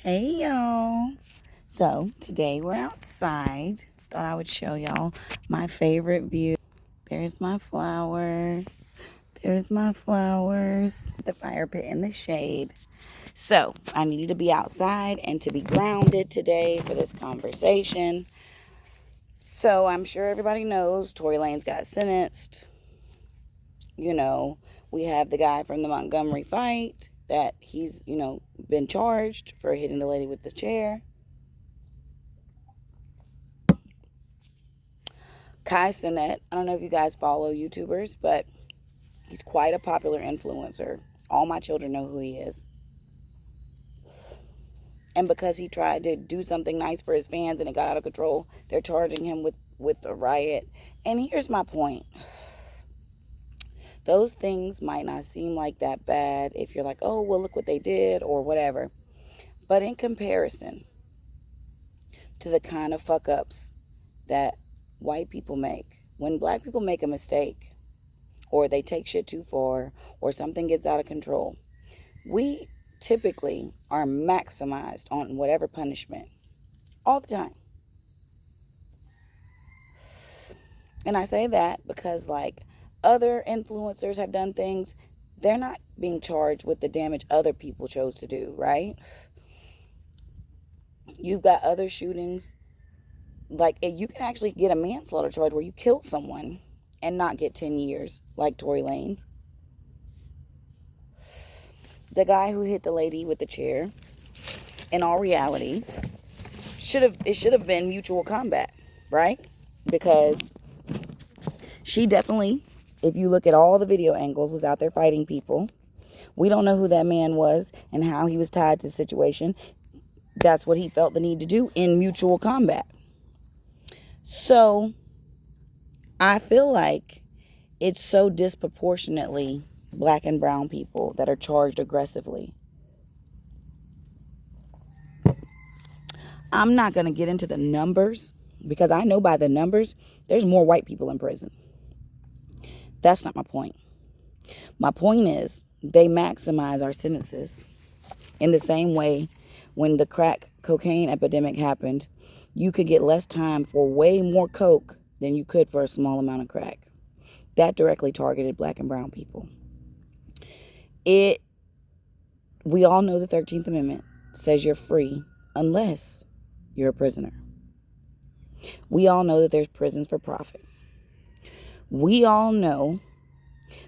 Hey y'all. So today we're outside. Thought I would show y'all my favorite view. There's my flower. There's my flowers. The fire pit in the shade. So I needed to be outside and to be grounded today for this conversation. So I'm sure everybody knows Tory Lanez got sentenced. You know, we have the guy from the Montgomery fight that he's, been charged for hitting the lady with the chair. Kai Cenat, I don't know if you guys follow YouTubers, but he's quite a popular influencer. All my children know who he is. And because he tried to do something nice for his fans and it got out of control, they're charging him with a riot. And here's my point. Those things might not seem like that bad if you're like, oh, well, look what they did or whatever. But in comparison to the kind of fuck ups that white people make, when black people make a mistake, or they take shit too far, or something gets out of control, we typically are maximized on whatever punishment all the time. And I say that because, like, other influencers have done things, they're not being charged with the damage other people chose to do, right? You've got other shootings, like, you can actually get a manslaughter charge where you kill someone and not get 10 years, like Tory Lanez. The guy who hit the lady with the chair, in all reality, it should have been mutual combat, right? Because she definitely, if you look at all the video angles, was out there fighting people. We don't know who that man was and how he was tied to the situation. That's what he felt the need to do in mutual combat. So I feel like it's so disproportionately black and brown people that are charged aggressively. I'm not going to get into the numbers because I know by the numbers, there's more white people in prison. That's not my point. My point is they maximize our sentences in the same way when the crack cocaine epidemic happened. You could get less time for way more coke than you could for a small amount of crack. That directly targeted black and brown people. We all know the 13th Amendment says you're free unless you're a prisoner. We all know that there's prisons for profit. We all know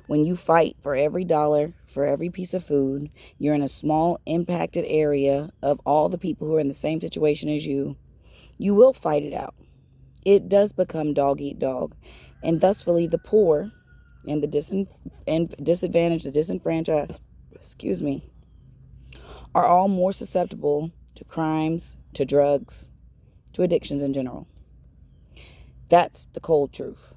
when you fight for every dollar, for every piece of food, you're in a small impacted area of all the people who are in the same situation as you, you will fight it out. It does become dog eat dog. And thusly the poor and the disadvantaged, the disenfranchised, are all more susceptible to crimes, to drugs, to addictions in general. That's the cold truth.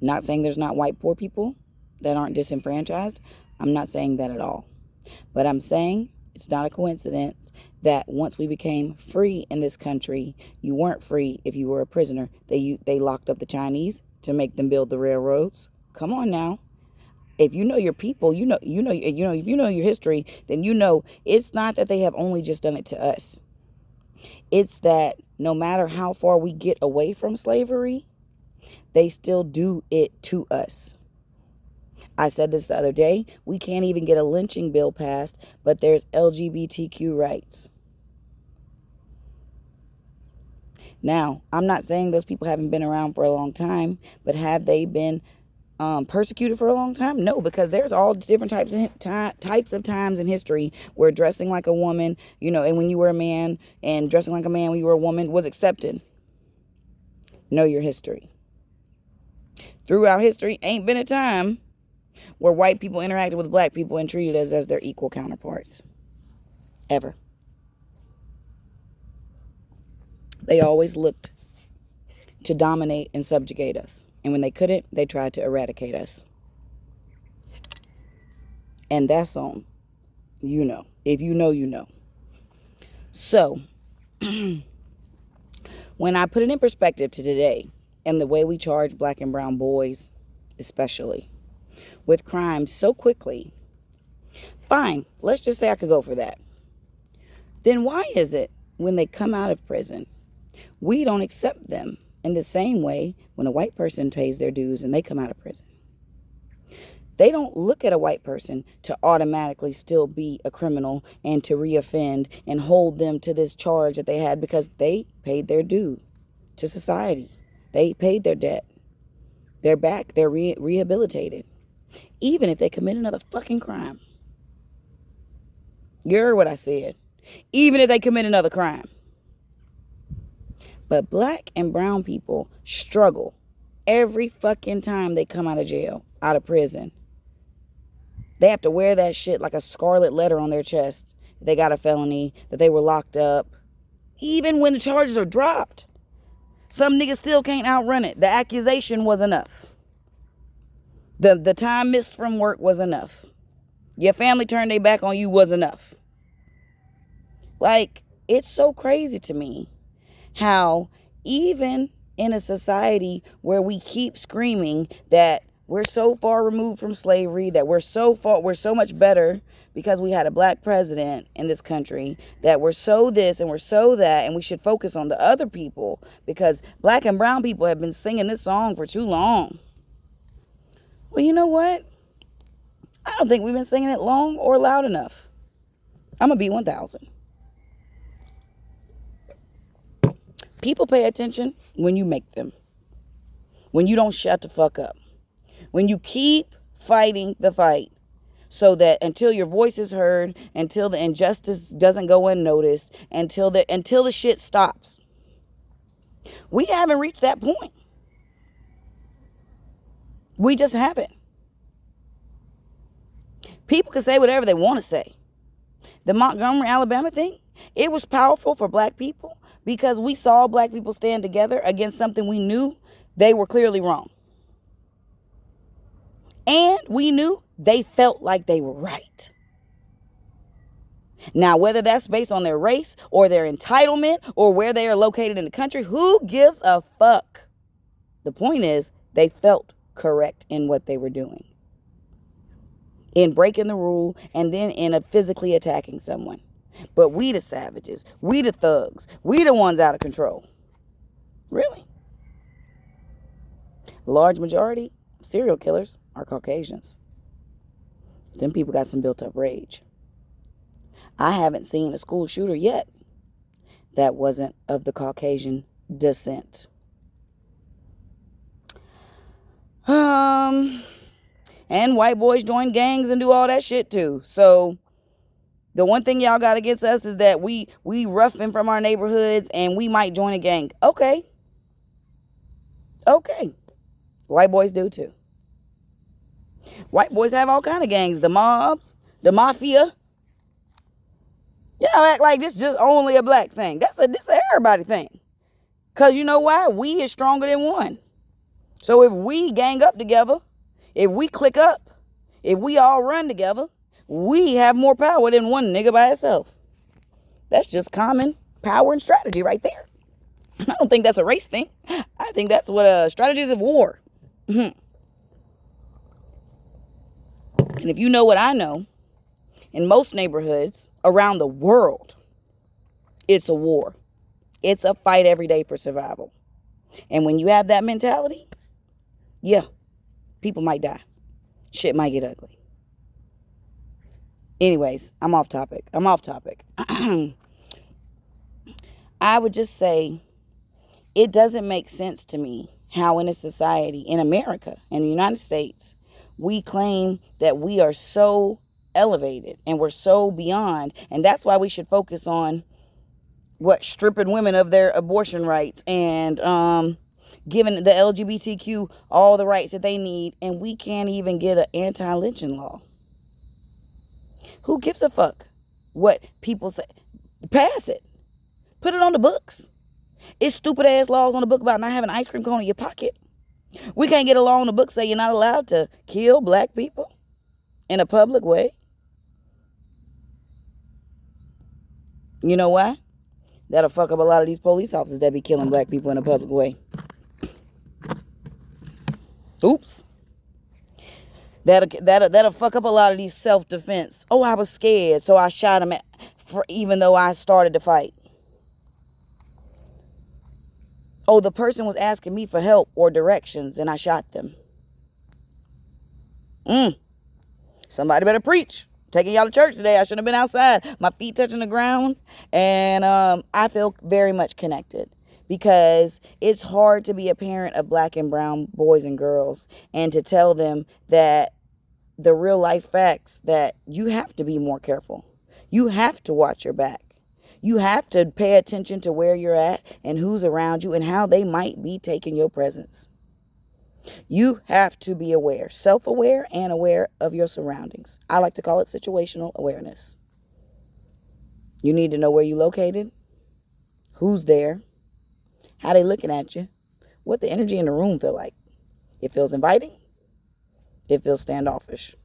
Not saying there's not white poor people that aren't disenfranchised. I'm not saying that at all. But I'm saying it's not a coincidence that once we became free in this country, you weren't free if you were a prisoner. They locked up the Chinese to make them build the railroads. Come on now. If you know your people, if you know your history, then you know it's not that they have only just done it to us. It's that no matter how far we get away from slavery, they still do it to us. I said this the other day. We can't even get a lynching bill passed, but there's LGBTQ rights. Now, I'm not saying those people haven't been around for a long time, but have they been persecuted for a long time? No, because there's all different types of times in history where dressing like a woman, and when you were a man, and dressing like a man when you were a woman was accepted. Know your history. Throughout history, ain't been a time where white people interacted with black people and treated us as their equal counterparts. Ever. They always looked to dominate and subjugate us. And when they couldn't, they tried to eradicate us. And that's on, If you know, you know. So, when I put it in perspective to today and the way we charge black and brown boys, especially, with crimes so quickly, fine, let's just say I could go for that. then why is it when they come out of prison, we don't accept them in the same way when a white person pays their dues and they come out of prison? They don't look at a white person to automatically still be a criminal and to reoffend and hold them to this charge that they had because they paid their due to society. They paid their debt. They're back. They're rehabilitated. Even if they commit another fucking crime. You heard what I said. Even if they commit another crime. But black and brown people struggle every fucking time they come out of jail, out of prison. They have to wear that shit like a scarlet letter on their chest. They got a felony, that they were locked up. Even when the charges are dropped. Some niggas still can't outrun it. The accusation was enough. The time missed from work was enough. Your family turned their back on you was enough. Like, it's so crazy to me how even in a society where we keep screaming that we're so far removed from slavery, that we're so much better because we had a black president in this country, that we're so this and we're so that, and we should focus on the other people because black and brown people have been singing this song for too long. Well, you know what? I don't think we've been singing it long or loud enough. I'm going to be 1,000. People pay attention when you make them. When you don't shut the fuck up. When you keep fighting the fight so that until your voice is heard, until the injustice doesn't go unnoticed, until the shit stops. We haven't reached that point. We just haven't. People can say whatever they want to say. The Montgomery, Alabama thing, it was powerful for black people because we saw black people stand together against something we knew they were clearly wrong. And we knew they felt like they were right. Now, whether that's based on their race or their entitlement or where they are located in the country, who gives a fuck? The point is, they felt correct in what they were doing. In breaking the rule and then in physically attacking someone. But we the savages, we the thugs, we the ones out of control. Really? Large majority of serial killers are Caucasians. Them people got some built up rage. I haven't seen a school shooter yet that wasn't of the Caucasian descent. And white boys join gangs and do all that shit too. So the one thing y'all got against us is that we roughing from our neighborhoods and we might join a gang. Okay. White boys do too. White boys have all kind of gangs. The mobs, the mafia. Y'all act like this is just only a black thing. This is everybody thing. Because you know why? We is stronger than one. So if we gang up together, if we click up, if we all run together, we have more power than one nigga by itself. That's just common power and strategy right there. I don't think that's a race thing. I think that's what strategies of war. And if you know what I know, in most neighborhoods around the world, it's a war. It's a fight every day for survival. And when you have that mentality, yeah, people might die. Shit might get ugly. Anyways, I'm off topic. I would just say it doesn't make sense to me how in a society, in America, in the United States, we claim that we are so elevated and we're so beyond. And that's why we should focus on stripping women of their abortion rights and giving the LGBTQ all the rights that they need. And we can't even get an anti-lynching law. Who gives a fuck what people say? Pass it. Put it on the books. It's stupid ass laws on the book about not having an ice cream cone in your pocket. We can't get a law on the book say you're not allowed to kill black people in a public way. You know why? That'll fuck up a lot of these police officers that be killing black people in a public way. Oops. That'll fuck up a lot of these self-defense. Oh, I was scared, so I shot him. for even though I started the fight. Oh, the person was asking me for help or directions and I shot them. Somebody better preach. Taking y'all to church today. I shouldn't have been outside. My feet touching the ground. And I feel very much connected because it's hard to be a parent of black and brown boys and girls and to tell them that the real life facts that you have to be more careful. You have to watch your back. You have to pay attention to where you're at and who's around you and how they might be taking your presence. You have to be aware, self-aware and aware of your surroundings. I like to call it situational awareness. You need to know where you're located, who's there, how they looking at you, what the energy in the room feel like. It feels inviting. It feels standoffish.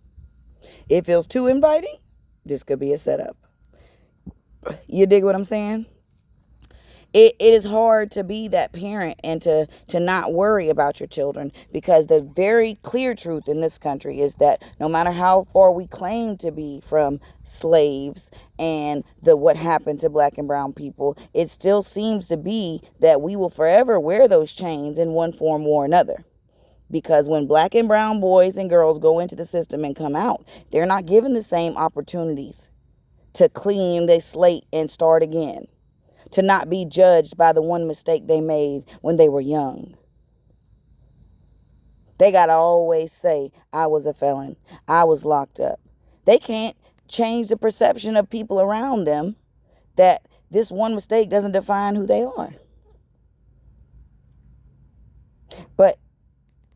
It feels too inviting. This could be a setup. You dig what I'm saying? It is hard to be that parent and to not worry about your children because the very clear truth in this country is that no matter how far we claim to be from slaves and what happened to black and brown people, it still seems to be that we will forever wear those chains in one form or another. Because when black and brown boys and girls go into the system and come out, they're not given the same opportunities to clean their slate and start again. To not be judged by the one mistake they made when they were young. They got to always say, I was a felon. I was locked up. They can't change the perception of people around them that this one mistake doesn't define who they are. But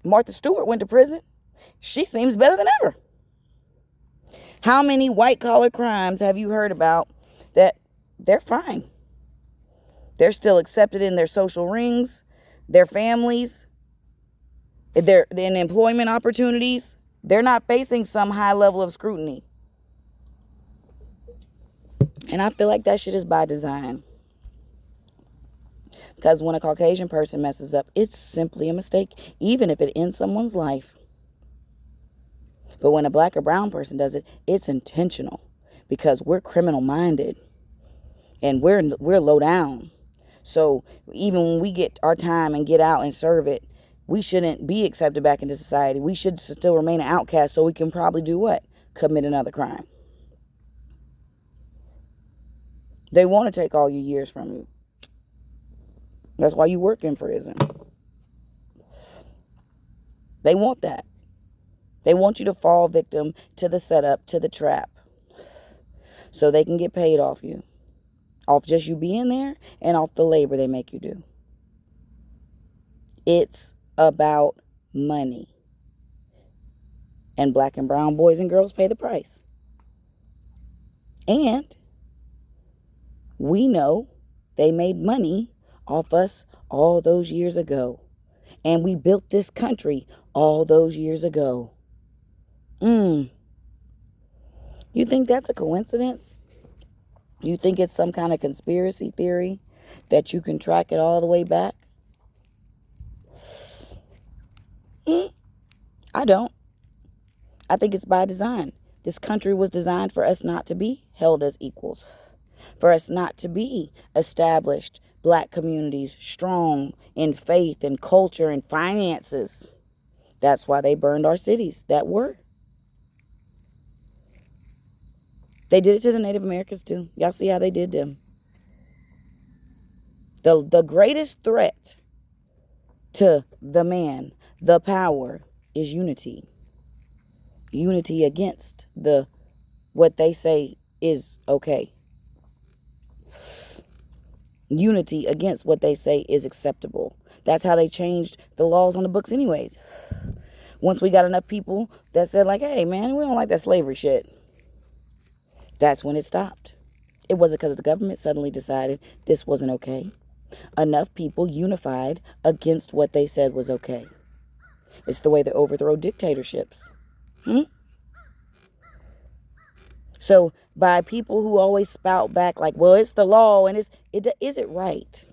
Martha Stewart went to prison. She seems better than ever. How many white collar crimes have you heard about that they're fine? They're still accepted in their social rings, their families, their employment opportunities. They're not facing some high level of scrutiny. And I feel like that shit is by design. Because when a Caucasian person messes up, it's simply a mistake, even if it ends someone's life. But when a black or brown person does it, it's intentional because we're criminal minded and we're low down. So even when we get our time and get out and serve it, we shouldn't be accepted back into society. We should still remain an outcast so we can probably do what? Commit another crime. They want to take all your years from you. That's why you work in prison. They want that. They want you to fall victim to the setup, to the trap, so they can get paid off you. Off just you being there and off the labor they make you do. It's about money. And black and brown boys and girls pay the price. And we know they made money off us all those years ago. And we built this country all those years ago. You think that's a coincidence? You think it's some kind of conspiracy theory that you can track it all the way back? I don't. I think it's by design. This country was designed for us not to be held as equals. For us not to be established black communities strong in faith and culture and finances. That's why they burned our cities that were. They did it to the Native Americans too. Y'all see how they did them. The greatest threat to the man, the power, is unity. Unity against what they say is okay. Unity against what they say is acceptable. That's how they changed the laws on the books anyways. Once we got enough people that said like, hey man, we don't like that slavery shit. That's when it stopped. It wasn't because the government suddenly decided this wasn't okay. Enough people unified against what they said was okay. It's the way they overthrow dictatorships. So by people who always spout back like, well, it's the law and is it right?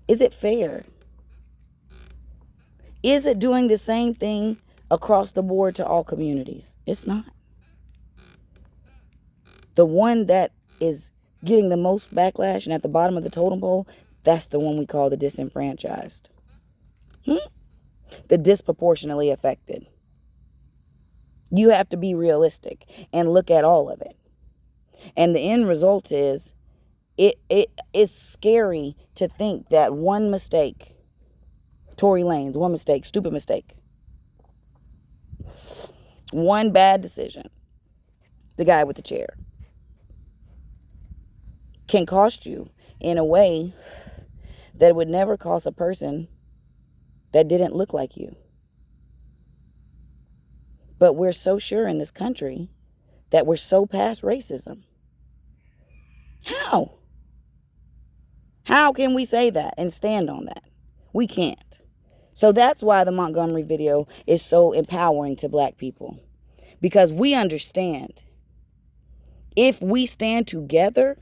Is it fair? Is it doing the same thing across the board to all communities? It's not. The one that is getting the most backlash and at the bottom of the totem pole, that's the one we call the disenfranchised. The disproportionately affected. You have to be realistic and look at all of it. And the end result is, it is scary to think that one mistake, Tory Lanez, one mistake, stupid mistake, one bad decision, the guy with the chair, can cost you in a way that would never cost a person that didn't look like you. But we're so sure in this country that we're so past racism. How? How can we say that and stand on that? We can't. So that's why the Montgomery video is so empowering to black people. Because we understand, if we stand together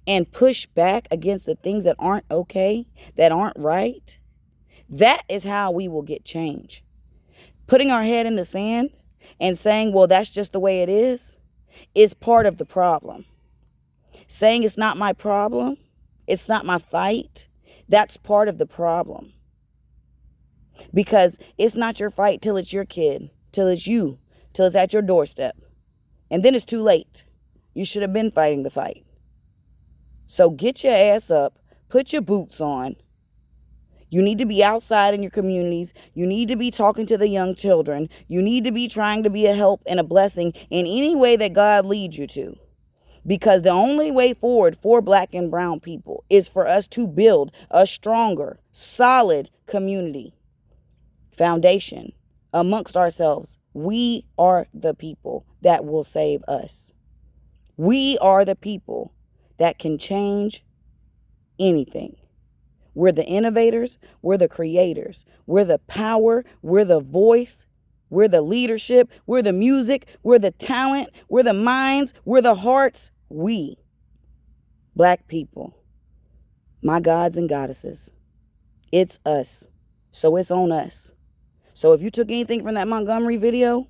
and push back against the things that aren't okay, that aren't right, that is how we will get change. Putting our head in the sand and saying, well, that's just the way it is part of the problem. Saying it's not my problem, it's not my fight, that's part of the problem. Because it's not your fight till it's your kid, till it's you, till it's at your doorstep. And then it's too late. You should have been fighting the fight. So get your ass up, put your boots on. You need to be outside in your communities. You need to be talking to the young children. You need to be trying to be a help and a blessing in any way that God leads you to. Because the only way forward for black and brown people is for us to build a stronger, solid community foundation amongst ourselves. We are the people that will save us. We are the people that can change anything. We're the innovators. We're the creators. We're the power. We're the voice. We're the leadership. We're the music. We're the talent. We're the minds. We're the hearts. We, black people, my gods and goddesses, it's us. So it's on us. So if you took anything from that Montgomery video,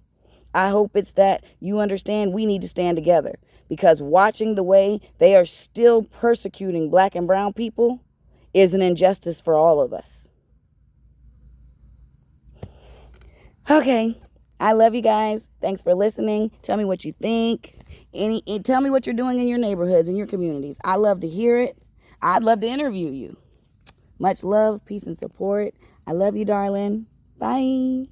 I hope it's that you understand we need to stand together. Because watching the way they are still persecuting black and brown people is an injustice for all of us. Okay. I love you guys. Thanks for listening. Tell me what you think. Tell me what you're doing in your neighborhoods, in your communities. I love to hear it. I'd love to interview you. Much love, peace, and support. I love you, darling. Bye.